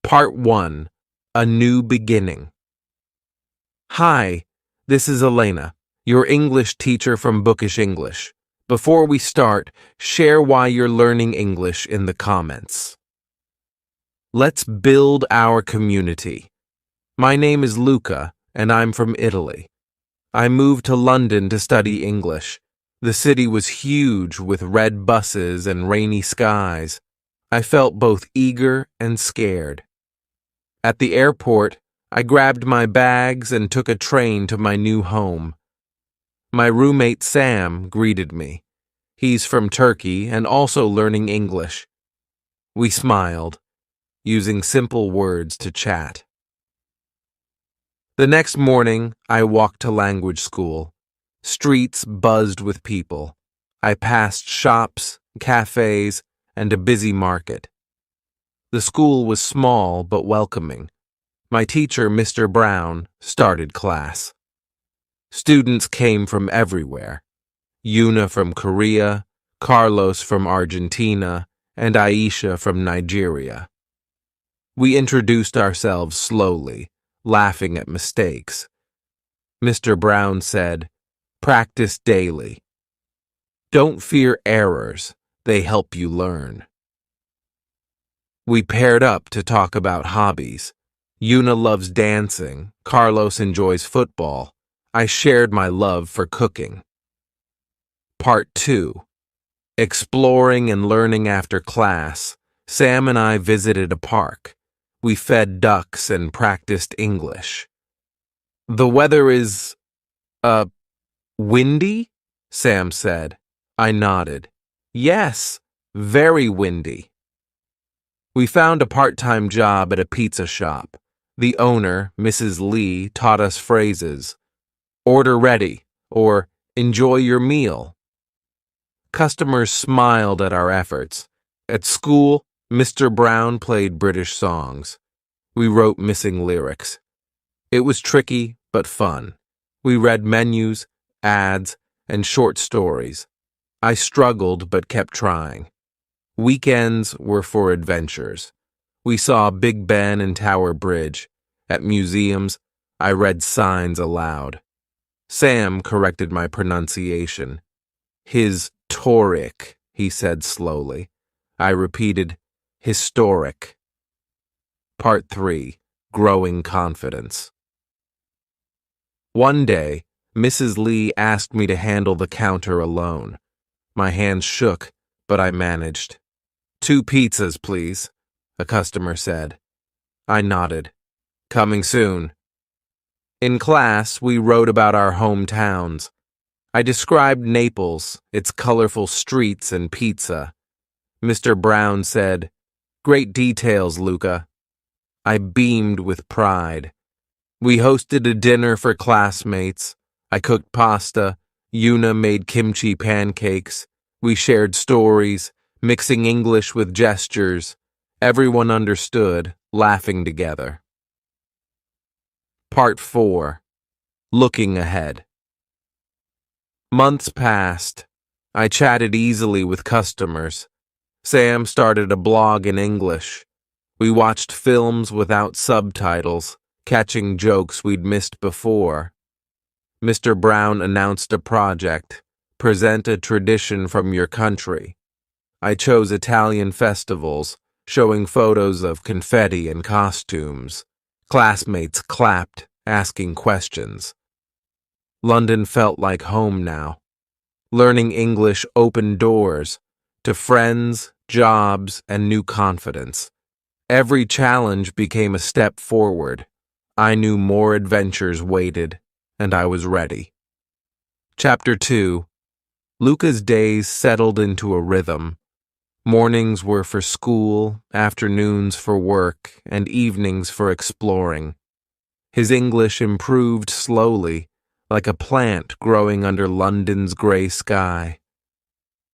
Part 1. A New Beginning. Hi, this is Elena, your English teacher from Bookish English. Before we start, share why you're learning English in the comments. Let's build our community. My name is Luca, and I'm from Italy. I moved to London to study English. The city was huge with red buses and rainy skies. I felt both eager and scared. At the airport, I grabbed my bags and took a train to my new home. My roommate Sam greeted me. He's from Turkey and also learning English. We smiled, using simple words to chat. The next morning, I walked to language school. Streets buzzed with people. I passed shops, cafes, and a busy market. The school was small but welcoming. My teacher, Mr. Brown, started class. Students came from everywhere. Yuna from Korea, Carlos from Argentina, and Aisha from Nigeria. We introduced ourselves slowly, laughing at mistakes. Mr. Brown said, "Practice daily. Don't fear errors, they help you learn." We paired up to talk about hobbies. Yuna loves dancing, Carlos enjoys football. I shared my love for cooking. Part 2. Exploring and learning after class, Sam and I visited a park. We fed ducks and practiced English. "The weather is, windy?" Sam said. I nodded. "Yes, very windy." We found a part-time job at a pizza shop. The owner, Mrs. Lee, taught us phrases. "Order ready," or "enjoy your meal." Customers smiled at our efforts. At school, Mr. Brown played British songs. We wrote missing lyrics. It was tricky, but fun. We read menus, ads, and short stories. I struggled, but kept trying. Weekends were for adventures. We saw Big Ben and Tower Bridge. At museums, I read signs aloud. Sam corrected my pronunciation. "Historic," he said slowly. I repeated, "historic." Part 3. Growing Confidence. One day, Mrs. Lee asked me to handle the counter alone. My hands shook, but I managed. "2 pizzas, please," a customer said. I nodded. "Coming soon." In class, we wrote about our hometowns. I described Naples, its colorful streets and pizza. Mr. Brown said, "Great details, Luca." I beamed with pride. We hosted a dinner for classmates. I cooked pasta. Yuna made kimchi pancakes. We shared stories, mixing English with gestures. Everyone understood, laughing together. Part 4. Looking ahead. Months passed. I chatted easily with customers. Sam started a blog in English. We watched films without subtitles, catching jokes we'd missed before. Mr. Brown announced a project, "Present a tradition from your country." I chose Italian festivals, showing photos of confetti and costumes. Classmates clapped, asking questions. London felt like home now. Learning English opened doors to friends, jobs, and new confidence. Every challenge became a step forward. I knew more adventures waited, and I was ready. Chapter 2. Luca's days settled into a rhythm. Mornings were for school, afternoons for work, and evenings for exploring. His English improved slowly, like a plant growing under London's gray sky.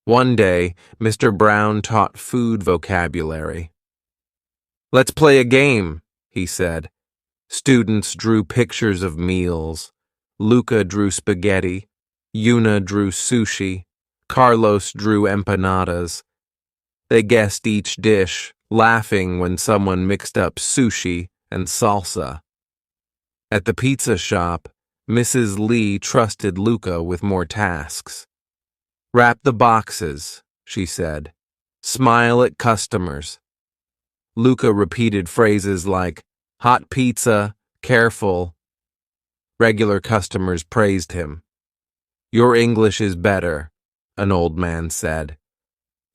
One day, Mr. Brown taught food vocabulary. "Let's play a game," he said. Students drew pictures of meals. Luca drew spaghetti. Yuna drew sushi. Carlos drew empanadas. They guessed each dish, laughing when someone mixed up sushi and salsa. At the pizza shop, Mrs. Lee trusted Luca with more tasks. "Wrap the boxes," she said. "Smile at customers." Luca repeated phrases like, "Hot pizza, careful." Regular customers praised him. "Your English is better," an old man said.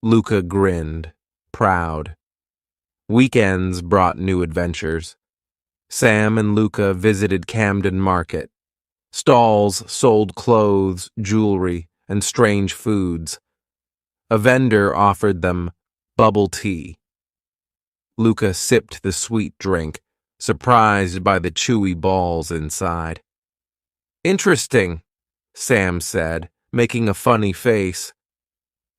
Luca grinned, proud. Weekends brought new adventures. Sam and Luca visited Camden Market. Stalls sold clothes, jewelry, and strange foods. A vendor offered them bubble tea. Luca sipped the sweet drink, surprised by the chewy balls inside. "Interesting," Sam said, making a funny face.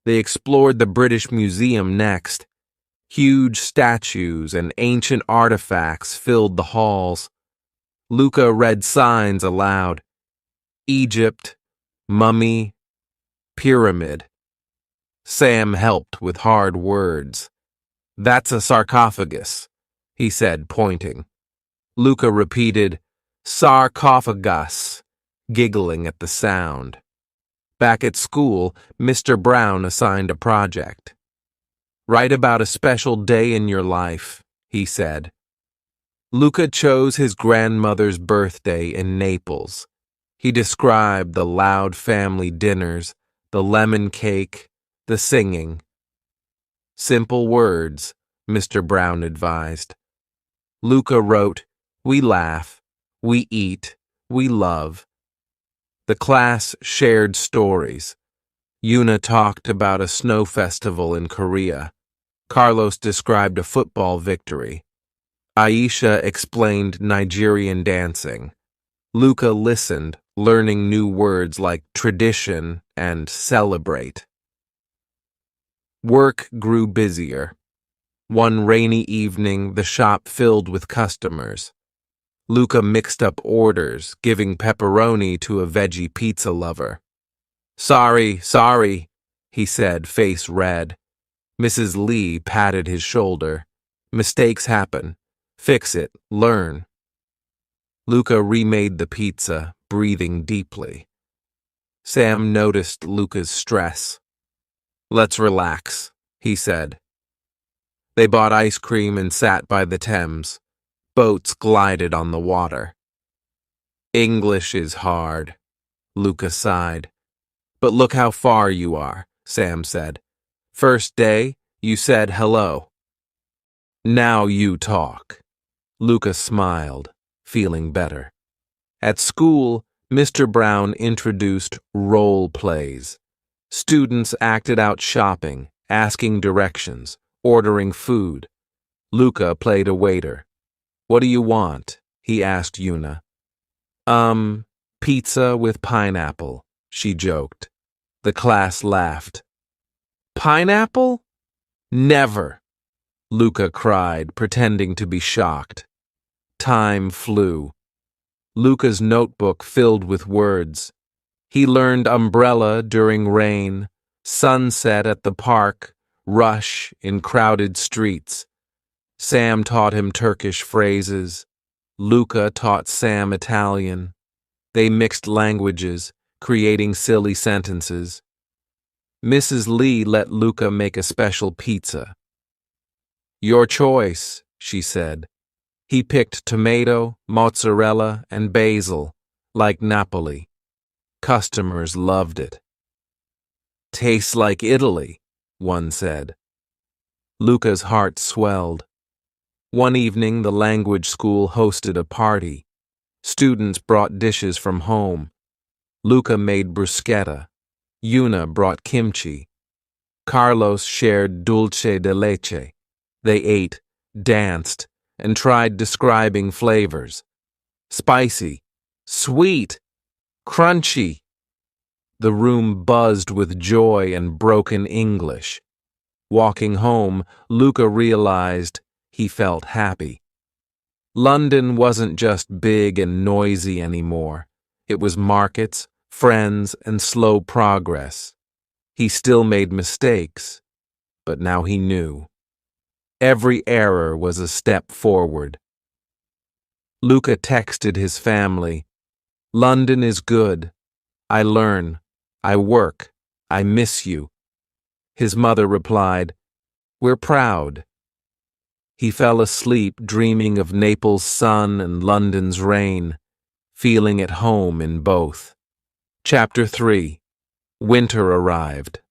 They explored the British Museum next. Huge statues and ancient artifacts filled the halls. Luca read signs aloud. Egypt, mummy, pyramid. Sam helped with hard words. "That's a sarcophagus," he said, pointing. Luca repeated, "Sarcophagus," giggling at the sound. Back at school, Mr. Brown assigned a project. "Write about a special day in your life," he said. Luca chose his grandmother's birthday in Naples. He described the loud family dinners, the lemon cake, the singing. "Simple words," Mr. Brown advised. Luca wrote, "We laugh, we eat, we love." The class shared stories. Yuna talked about a snow festival in Korea. Carlos described a football victory. Aisha explained Nigerian dancing. Luca listened, learning new words like tradition and celebrate. Work grew busier. One rainy evening, the shop filled with customers. Luca mixed up orders, giving pepperoni to a veggie pizza lover. Sorry, he said, face red. Mrs. Lee patted his shoulder. "Mistakes happen. Fix it, learn." Luca remade the pizza, breathing deeply. Sam noticed Luca's stress. "Let's relax," he said. They bought ice cream and sat by the Thames. Boats glided on the water. "English is hard," Luca sighed. "But look how far you are," Sam said. "First day, you said hello. Now you talk." Luca smiled, feeling better. At school, Mr. Brown introduced role plays. Students acted out shopping, asking directions, ordering food. Luca played a waiter. "What do you want?" he asked Yuna. Pizza with pineapple," she joked. The class laughed. "Pineapple? Never!" Luca cried, pretending to be shocked. Time flew. Luca's notebook filled with words. He learned umbrella during rain, sunset at the park, rush in crowded streets. Sam taught him Turkish phrases. Luca taught Sam Italian. They mixed languages, creating silly sentences. Mrs. Lee let Luca make a special pizza. "Your choice," she said. He picked tomato, mozzarella, and basil, like Napoli. Customers loved it. "Tastes like Italy," one said. Luca's heart swelled. One evening, the language school hosted a party. Students brought dishes from home. Luca made bruschetta. Yuna brought kimchi. Carlos shared dulce de leche. They ate, danced, and tried describing flavors. Spicy, sweet, crunchy. The room buzzed with joy and broken English. Walking home, Luca realized he felt happy. London wasn't just big and noisy anymore. It was markets, friends, and slow progress. He still made mistakes, but now he knew. Every error was a step forward. Luca texted his family, "London is good. I learn. I work. I miss you." His mother replied, "We're proud." He fell asleep dreaming of Naples' sun and London's rain, feeling at home in both. Chapter 3. Winter arrived.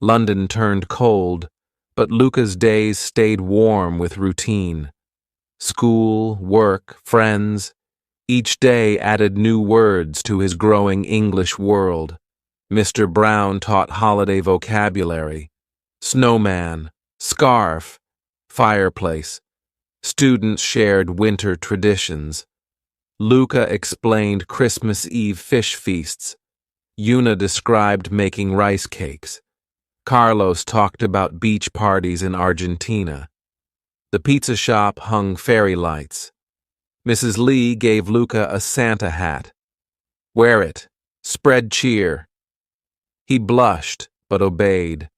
London turned cold, but Luca's days stayed warm with routine. School, work, friends. Each day added new words to his growing English world. Mr. Brown taught holiday vocabulary. Snowman, scarf, fireplace. Students shared winter traditions. Luca explained Christmas Eve fish feasts. Una described making rice cakes. Carlos talked about beach parties in Argentina. The pizza shop hung fairy lights. Mrs. Lee gave Luca a Santa hat. "Wear it. Spread cheer." He blushed, but obeyed.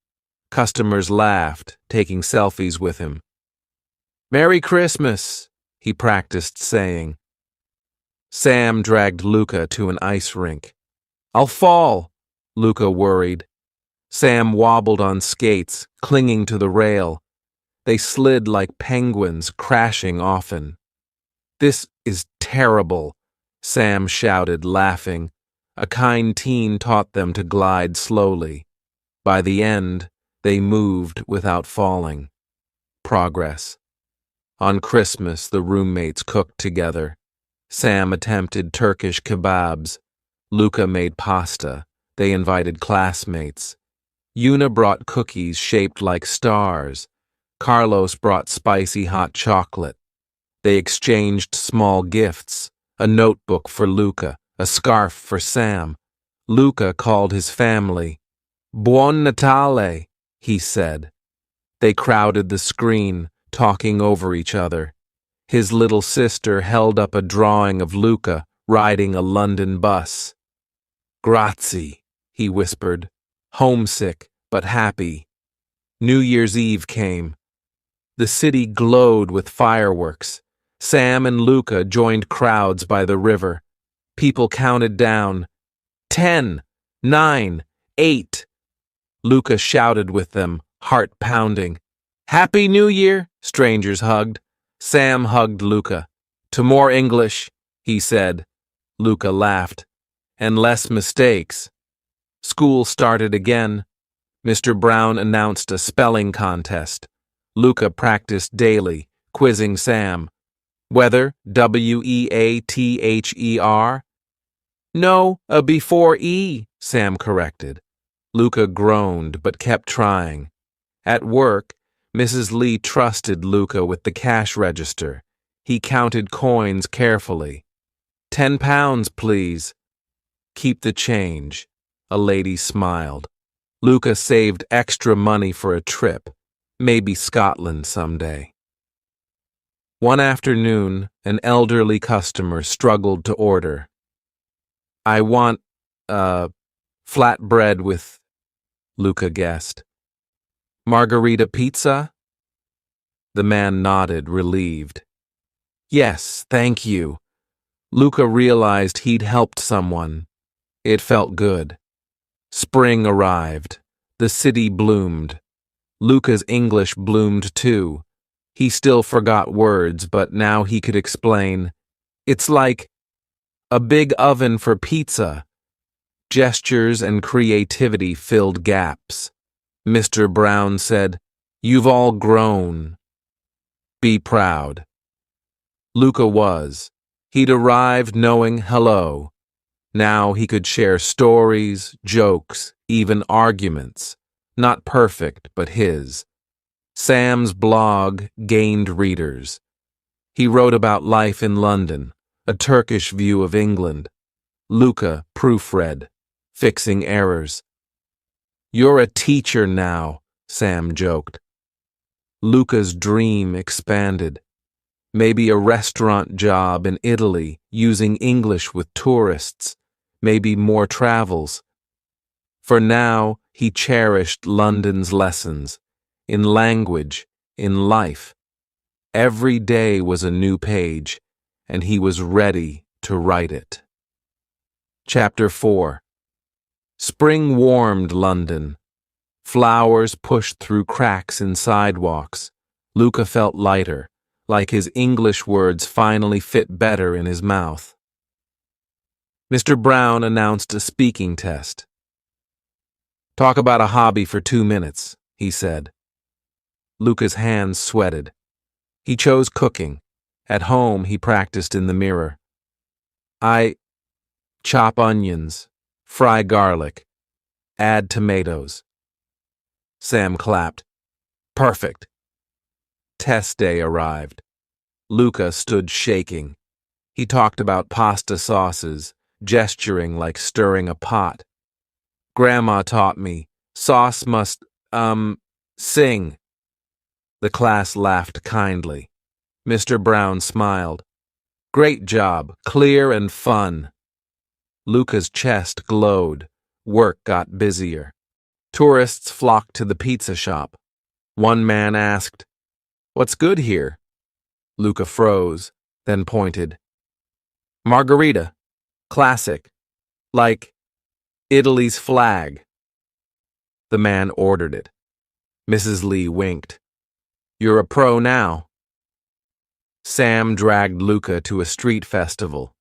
Customers laughed, taking selfies with him. "Merry Christmas," he practiced saying. Sam dragged Luca to an ice rink. "I'll fall," Luca worried. Sam wobbled on skates, clinging to the rail. They slid like penguins, crashing often. "This is terrible," Sam shouted, laughing. A kind teen taught them to glide slowly. By the end, they moved without falling. Progress. On Christmas, the roommates cooked together. Sam attempted Turkish kebabs. Luca made pasta. They invited classmates. Una brought cookies shaped like stars. Carlos brought spicy hot chocolate. They exchanged small gifts, a notebook for Luca, a scarf for Sam. Luca called his family. "Buon Natale," he said. They crowded the screen, talking over each other. His little sister held up a drawing of Luca riding a London bus. "Grazie," he whispered, homesick but happy. New Year's Eve came. The city glowed with fireworks. Sam and Luca joined crowds by the river. People counted down. 10, 9, 8. Luca shouted with them, heart pounding. "Happy New Year!" Strangers hugged. Sam hugged Luca. "To more English," he said. Luca laughed. "And less mistakes." School started again. Mr. Brown announced a spelling contest. Luca practiced daily, quizzing Sam. "Weather, Weather? "No, a before E," Sam corrected. Luca groaned but kept trying. At work, Mrs. Lee trusted Luca with the cash register. He counted coins carefully. £10, please." "Keep the change." A lady smiled. Luca saved extra money for a trip. Maybe Scotland someday. One afternoon, an elderly customer struggled to order. "I want, flatbread with," Luca guessed. "Margarita pizza?" The man nodded, relieved. "Yes, thank you." Luca realized he'd helped someone. It felt good. Spring arrived. The city bloomed. Luca's English bloomed too. He still forgot words, but now he could explain. "It's like a big oven for pizza." Gestures and creativity filled gaps. Mr. Brown said, "You've all grown. Be proud." Luca was. He'd arrived knowing hello. Now he could share stories, jokes, even arguments. Not perfect, but his. Sam's blog gained readers. He wrote about life in London, a Turkish view of England. Luca proofread, fixing errors. "You're a teacher now," Sam joked. Luca's dream expanded. Maybe a restaurant job in Italy, using English with tourists. Maybe more travels. For now, he cherished London's lessons. In language, in life. Every day was a new page, and he was ready to write it. Chapter 4. Spring warmed London. Flowers pushed through cracks in sidewalks. Luca felt lighter, like his English words finally fit better in his mouth. Mr. Brown announced a speaking test. "Talk about a hobby for 2 minutes," he said. Luca's hands sweated. He chose cooking. At home, he practiced in the mirror. "I chop onions, fry garlic, add tomatoes." Sam clapped. "Perfect." Test day arrived. Luca stood shaking. He talked about pasta sauces, gesturing like stirring a pot. "Grandma taught me, sauce must, sing." The class laughed kindly. Mr. Brown smiled. "Great job, clear and fun." Luca's chest glowed. Work got busier. Tourists flocked to the pizza shop. One man asked, "What's good here?" Luca froze, then pointed. "Margarita. Classic. Like Italy's flag." The man ordered it. Mrs. Lee winked. "You're a pro now." Sam dragged Luca to a street festival.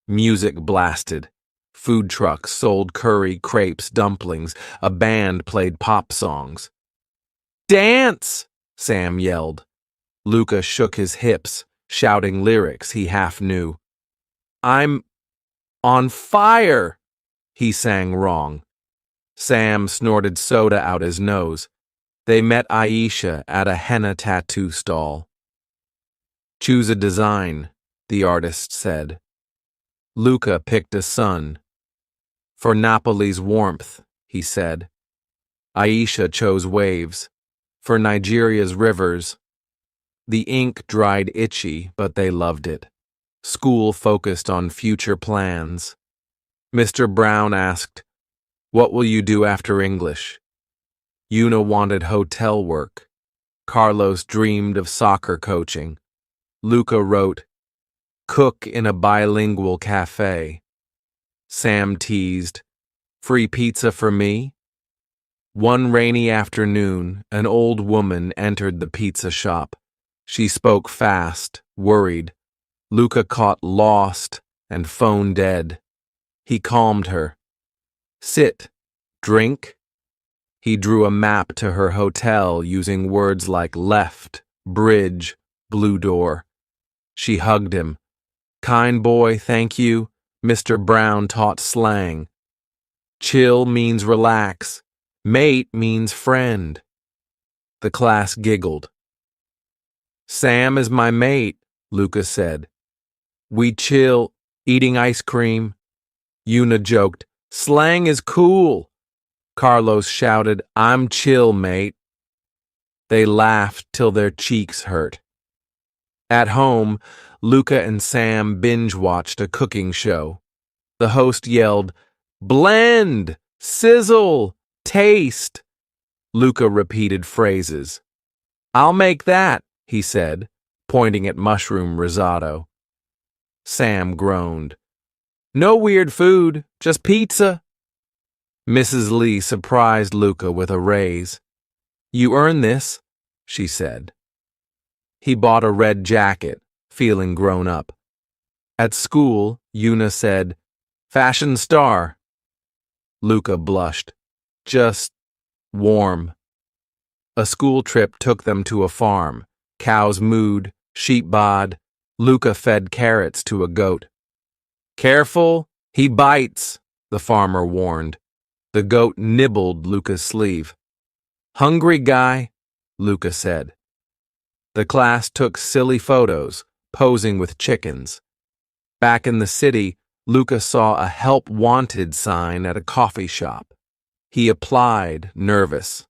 Music blasted. Food trucks sold curry, crepes, dumplings. A band played pop songs. "Dance!" Sam yelled. Luca shook his hips, shouting lyrics he half knew. "I'm on fire," he sang wrong. Sam snorted soda out his nose. They met Aisha at a henna tattoo stall. "Choose a design," the artist said. Luca picked a sun. "For Napoli's warmth," he said. Aisha chose waves. "For Nigeria's rivers." The ink dried itchy, but they loved it. School focused on future plans. Mr. Brown asked, "What will you do after English?" Una wanted hotel work. Carlos dreamed of soccer coaching. Luca wrote, "Cook in a bilingual cafe." Sam teased, "Free pizza for me?" One rainy afternoon, an old woman entered the pizza shop. She spoke fast, worried. Luca caught lost and phone dead. He calmed her. "Sit. Drink." He drew a map to her hotel using words like left, bridge, blue door. She hugged him. "Kind boy, thank you." Mr. Brown taught slang. Chill means relax. Mate means friend. The class giggled. "Sam is my mate," Luca said. "We chill, eating ice cream." Una joked, "Slang is cool." Carlos shouted, "I'm chill, mate." They laughed till their cheeks hurt. At home, Luca and Sam binge-watched a cooking show. The host yelled, "Blend! Sizzle! Taste!" Luca repeated phrases. "I'll make that," he said, pointing at mushroom risotto. Sam groaned. "No weird food, just pizza." Mrs. Lee surprised Luca with a raise. "You earned this," she said. He bought a red jacket, feeling grown up. At school, Una said, "Fashion star." Luca blushed. "Just warm." A school trip took them to a farm. Cows mooed, sheep baaed. Luca fed carrots to a goat. "Careful, he bites," the farmer warned. The goat nibbled Luca's sleeve. "Hungry guy," Luca said. The class took silly photos, posing with chickens. Back in the city, Luca saw a help wanted sign at a coffee shop. He applied, nervous.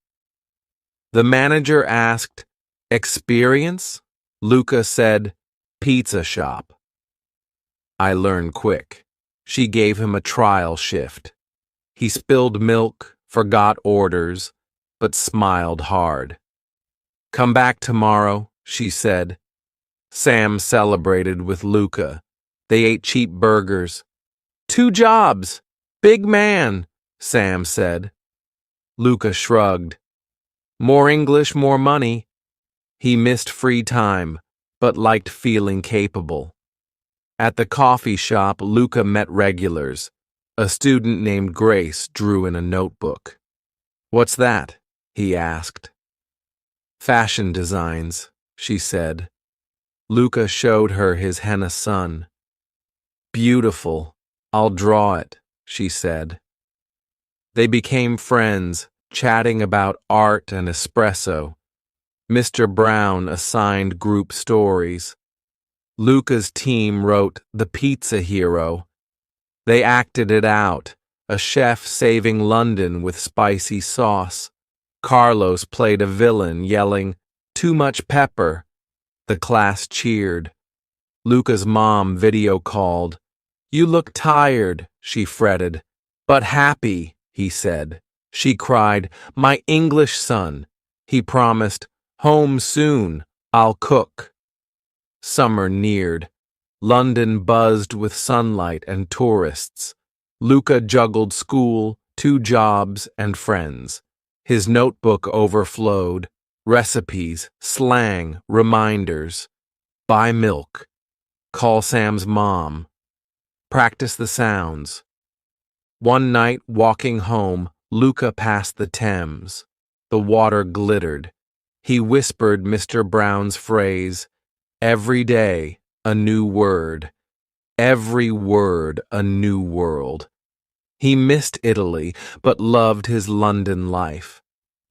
The manager asked, "Experience?" Luca said, "Pizza shop." I learned quick. She gave him a trial shift. He spilled milk, forgot orders, but smiled hard. Come back tomorrow, she said. Sam celebrated with Luca. They ate cheap burgers. 2 jobs! Big man, Sam said. Luca shrugged. More English, more money. He missed free time, but liked feeling capable. At the coffee shop, Luca met regulars. A student named Grace drew in a notebook. What's that? He asked. Fashion designs, she said. Luca showed her his henna sun. Beautiful. I'll draw it, she said. They became friends, chatting about art and espresso. Mr. Brown assigned group stories. Luca's team wrote The Pizza Hero. They acted it out, a chef saving London with spicy sauce. Carlos played a villain, yelling, "Too much pepper." The class cheered. Luca's mom video called. You look tired, she fretted. But happy, he said. She cried, My English son. He promised, Home soon, I'll cook. Summer neared. London buzzed with sunlight and tourists. Luca juggled school, 2 jobs, and friends. His notebook overflowed. Recipes, slang, reminders. Buy milk. Call Sam's mom. Practice the sounds. One night, walking home, Luca passed the Thames. The water glittered. He whispered Mr. Brown's phrase, Every day, a new word. Every word, a new world. He missed Italy, but loved his London life.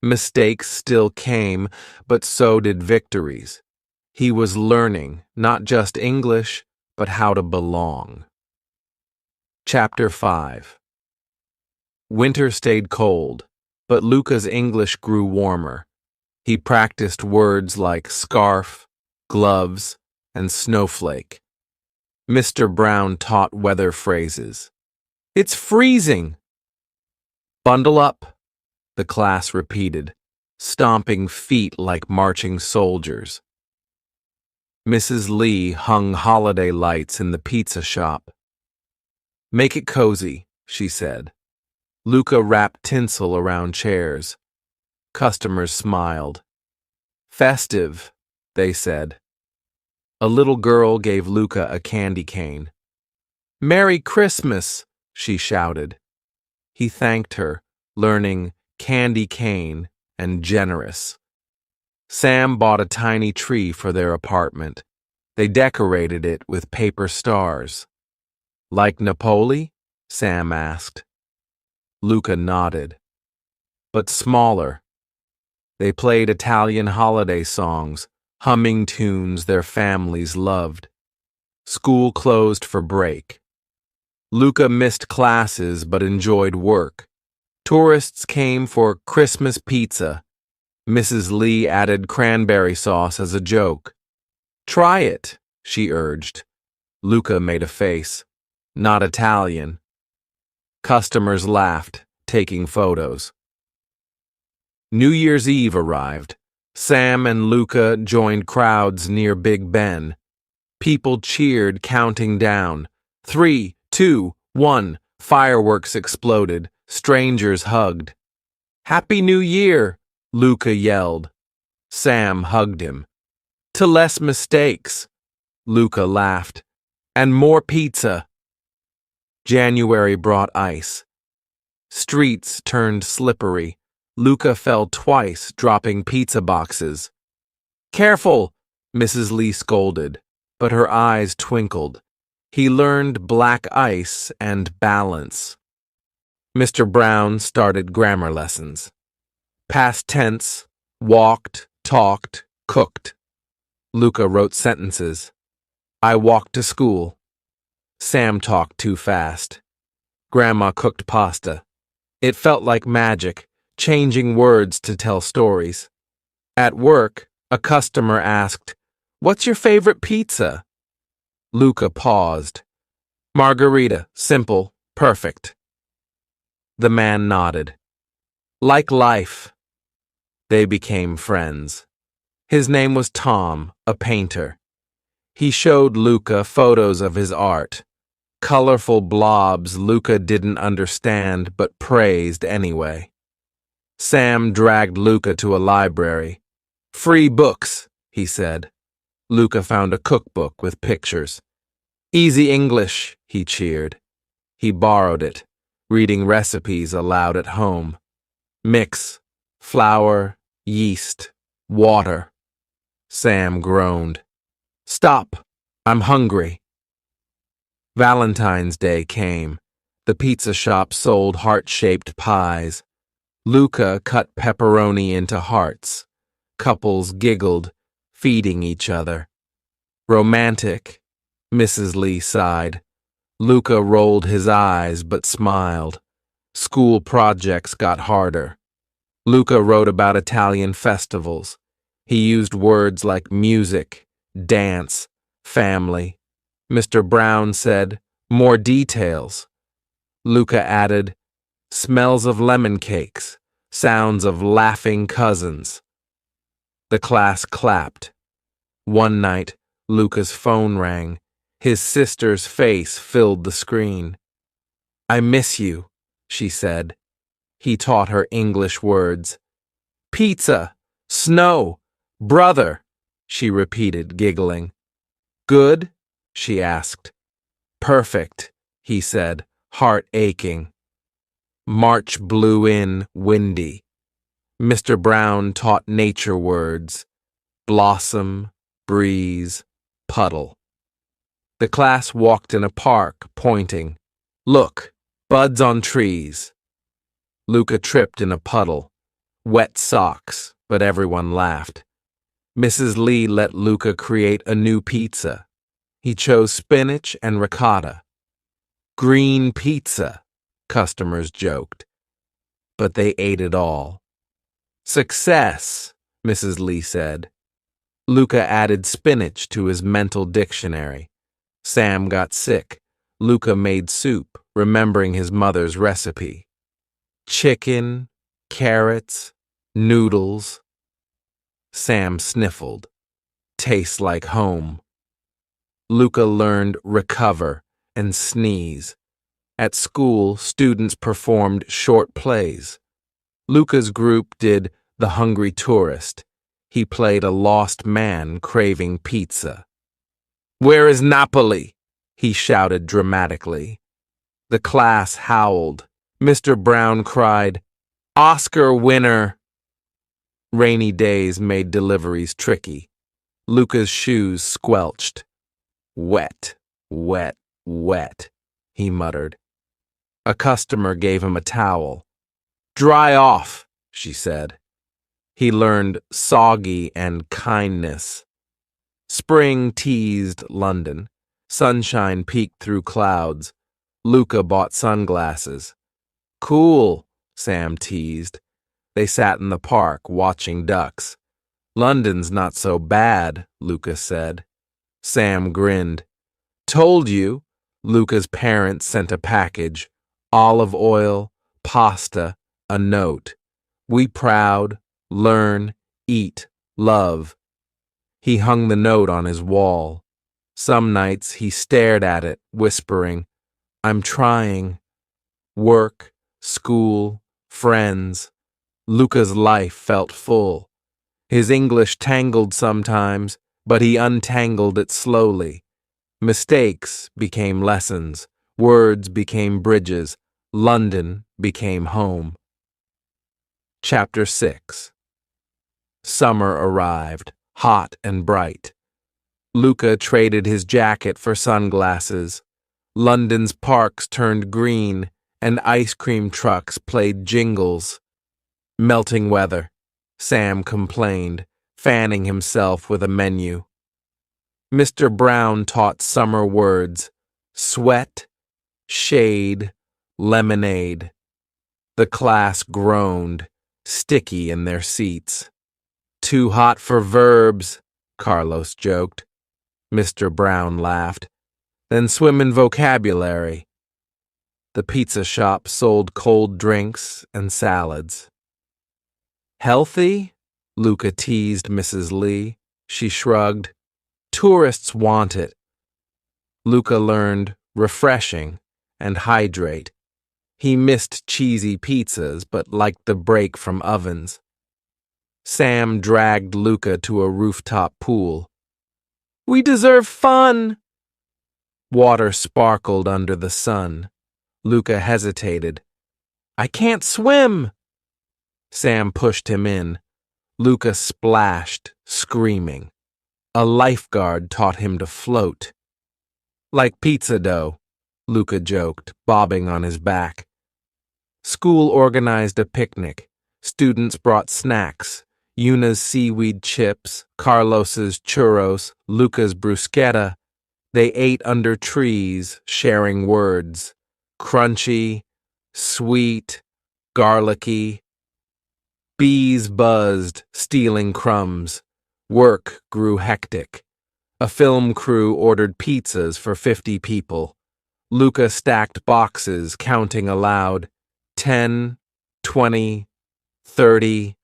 Mistakes still came, but so did victories. He was learning, not just English, but how to belong. Chapter 5. Winter stayed cold, but Luca's English grew warmer. He practiced words like scarf, gloves, and snowflake. Mr. Brown taught weather phrases. It's freezing! Bundle up, the class repeated, stomping feet like marching soldiers. Mrs. Lee hung holiday lights in the pizza shop. Make it cozy, she said. Luca wrapped tinsel around chairs. Customers smiled. Festive, they said. A little girl gave Luca a candy cane. Merry Christmas, she shouted. He thanked her, learning candy cane and generous. Sam bought a tiny tree for their apartment. They decorated it with paper stars. Like Napoli? Sam asked. Luca nodded. But smaller. They played Italian holiday songs, humming tunes their families loved. School closed for break. Luca missed classes but enjoyed work. Tourists came for Christmas pizza. Mrs. Lee added cranberry sauce as a joke. Try it, she urged. Luca made a face. Not Italian. Customers laughed, taking photos. New Year's Eve arrived. Sam and Luca joined crowds near Big Ben. People cheered, counting down. 3, 2, 1. Fireworks exploded. Strangers hugged. Happy New Year, Luca yelled. Sam hugged him. To less mistakes, Luca laughed. And more pizza. January brought ice. Streets turned slippery. Luca fell twice, dropping pizza boxes. Careful, Mrs. Lee scolded, but her eyes twinkled. He learned black ice and balance. Mr. Brown started grammar lessons. Past tense, walked, talked, cooked. Luca wrote sentences. I walked to school. Sam talked too fast. Grandma cooked pasta. It felt like magic, changing words to tell stories. At work, a customer asked, What's your favorite pizza? Luca paused. Margarita, simple, perfect. The man nodded. Like life. They became friends. His name was Tom, a painter. He showed Luca photos of his art. Colorful blobs Luca didn't understand but praised anyway. Sam dragged Luca to a library. "Free books," he said. Luca found a cookbook with pictures. "Easy English," he cheered. He borrowed it, reading recipes aloud at home. "Mix, flour, yeast, water." Sam groaned. "Stop, I'm hungry." Valentine's Day came. The pizza shop sold heart-shaped pies. Luca cut pepperoni into hearts. Couples giggled, feeding each other. "Romantic," Mrs. Lee sighed. Luca rolled his eyes but smiled. School projects got harder. Luca wrote about Italian festivals. He used words like music, dance, family. Mr. Brown said, "More details." Luca added, "Smells of lemon cakes, sounds of laughing cousins." The class clapped. One night, Luca's phone rang. His sister's face filled the screen. "I miss you," she said. He taught her English words. "Pizza, snow, brother," she repeated, giggling. "Good?" she asked. "Perfect," he said, heart aching. March blew in, windy. Mr. Brown taught nature words. Blossom, breeze, puddle. The class walked in a park, pointing. "Look, buds on trees." Luca tripped in a puddle. Wet socks, but everyone laughed. Mrs. Lee let Luca create a new pizza. He chose spinach and ricotta. "Green pizza," customers joked. But they ate it all. "Success," Mrs. Lee said. Luca added spinach to his mental dictionary. Sam got sick. Luca made soup, remembering his mother's recipe. Chicken, carrots, noodles. Sam sniffled. Tastes like home. Luca learned recover and sneeze. At school, students performed short plays. Luca's group did The Hungry Tourist. He played a lost man craving pizza. "Where is Napoli?" he shouted dramatically. The class howled. Mr. Brown cried, "Oscar winner!" Rainy days made deliveries tricky. Luca's shoes squelched. "Wet, wet, wet," he muttered. A customer gave him a towel. "Dry off," she said. He learned soggy and kindness. Spring teased London. Sunshine peeked through clouds. Luca bought sunglasses. "Cool," Sam teased. They sat in the park, watching ducks. "London's not so bad," Luca said. Sam grinned. "Told you." Luca's parents sent a package. Olive oil, pasta, a note. "We proud, learn, eat, love." He hung the note on his wall. Some nights he stared at it, whispering, "I'm trying." Work, school, friends. Luca's life felt full. His English tangled sometimes, but he untangled it slowly. Mistakes became lessons. Words became bridges. London became home. Chapter 6. Summer arrived, hot and bright. Luca traded his jacket for sunglasses. London's parks turned green, and ice cream trucks played jingles. "Melting weather," Sam complained, fanning himself with a menu. Mr. Brown taught summer words: sweat, shade, lemonade. The class groaned, sticky in their seats. "Too hot for verbs," Carlos joked. Mr. Brown laughed. "Then swim in vocabulary." The pizza shop sold cold drinks and salads. "Healthy?" Luca teased Mrs. Lee. She shrugged. Tourists want it. Luca learned refreshing and hydrate. He missed cheesy pizzas but liked the break from ovens. Sam dragged Luca to a rooftop pool. We deserve fun! Water sparkled under the sun. Luca hesitated. I can't swim! Sam pushed him in. Luca splashed, screaming. A lifeguard taught him to float. Like pizza dough, Luca joked, bobbing on his back. School organized a picnic. Students brought snacks. Yuna's seaweed chips, Carlos's churros, Luca's bruschetta. They ate under trees, sharing words. Crunchy, sweet, garlicky. Bees buzzed, stealing crumbs. Work grew hectic. A film crew ordered pizzas for 50 people. Luca stacked boxes, counting aloud. 10, 20, 30.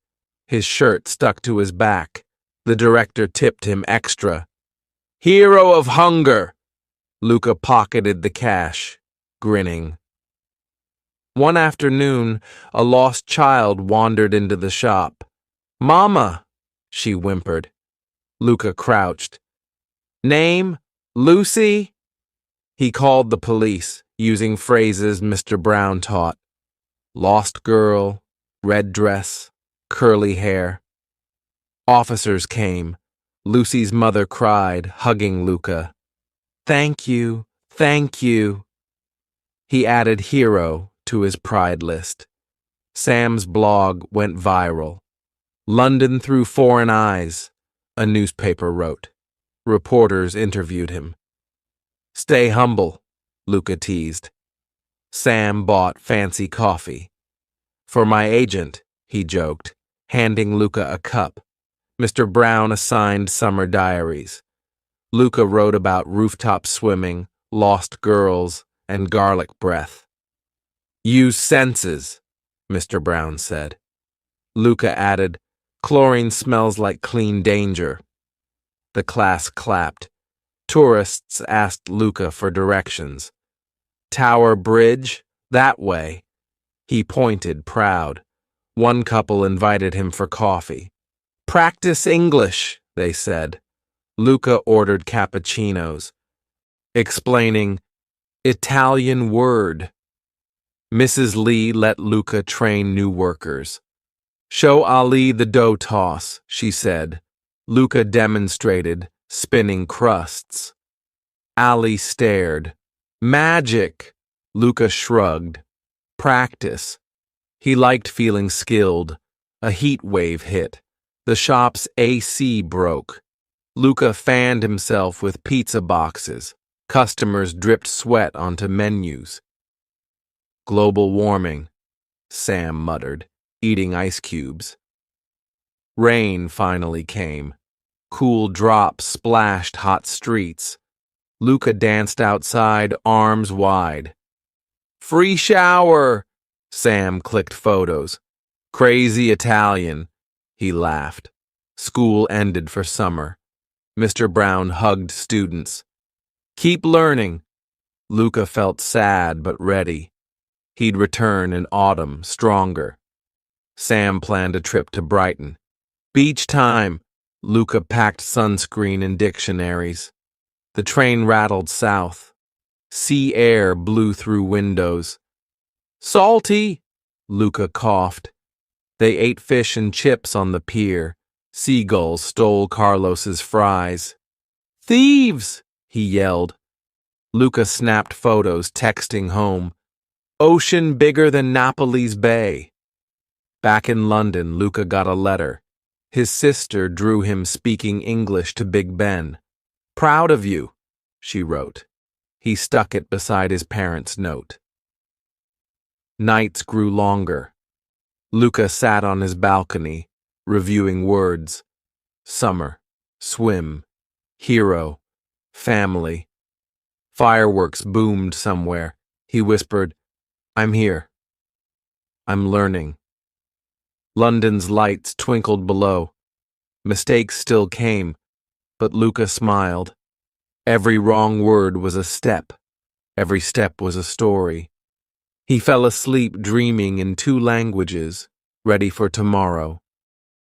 His shirt stuck to his back. The director tipped him extra. Hero of hunger! Luca pocketed the cash, grinning. One afternoon, a lost child wandered into the shop. Mama, she whimpered. Luca crouched. Name? Lucy? He called the police, using phrases Mr. Brown taught. Lost girl, red dress, curly hair. Officers came. Lucy's mother cried, hugging Luca. Thank you, thank you. He added hero to his pride list. Sam's blog went viral. London through foreign eyes, a newspaper wrote. Reporters interviewed him. Stay humble, Luca teased. Sam bought fancy coffee. For my agent, he joked, handing Luca a cup. Mr. Brown assigned summer diaries. Luca wrote about rooftop swimming, lost girls, and garlic breath. Use senses, Mr. Brown said. Luca added, chlorine smells like clean danger. The class clapped. Tourists asked Luca for directions. Tower Bridge, that way. He pointed, proud. One couple invited him for coffee. Practice English, they said. Luca ordered cappuccinos, explaining, Italian word. Mrs. Lee let Luca train new workers. Show Ali the dough toss, she said. Luca demonstrated, spinning crusts. Ali stared. Magic! Luca shrugged. Practice. He liked feeling skilled. A heat wave hit. The shop's AC broke. Luca fanned himself with pizza boxes. Customers dripped sweat onto menus. Global warming, Sam muttered, eating ice cubes. Rain finally came. Cool drops splashed hot streets. Luca danced outside, arms wide. Free shower! Sam clicked photos. Crazy Italian. He laughed. School ended for summer. Mr. Brown hugged students. Keep learning. Luca felt sad but ready. He'd return in autumn, stronger. Sam planned a trip to Brighton. Beach time. Luca packed sunscreen and dictionaries. The train rattled south. Sea air blew through windows. Salty! Luca coughed. They ate fish and chips on the pier. Seagulls stole Carlos's fries. Thieves! He yelled. Luca snapped photos, texting home. Ocean bigger than Napoli's bay. Back in London, Luca got a letter. His sister drew him speaking English to Big Ben. Proud of you, she wrote. He stuck it beside his parents' note. Nights grew longer. Luca sat on his balcony, reviewing words. Summer, swim, hero, family. Fireworks boomed somewhere. He whispered, I'm here. I'm learning. London's lights twinkled below. Mistakes still came, but Luca smiled. Every wrong word was a step. Every step was a story. He fell asleep dreaming in 2 languages, ready for tomorrow.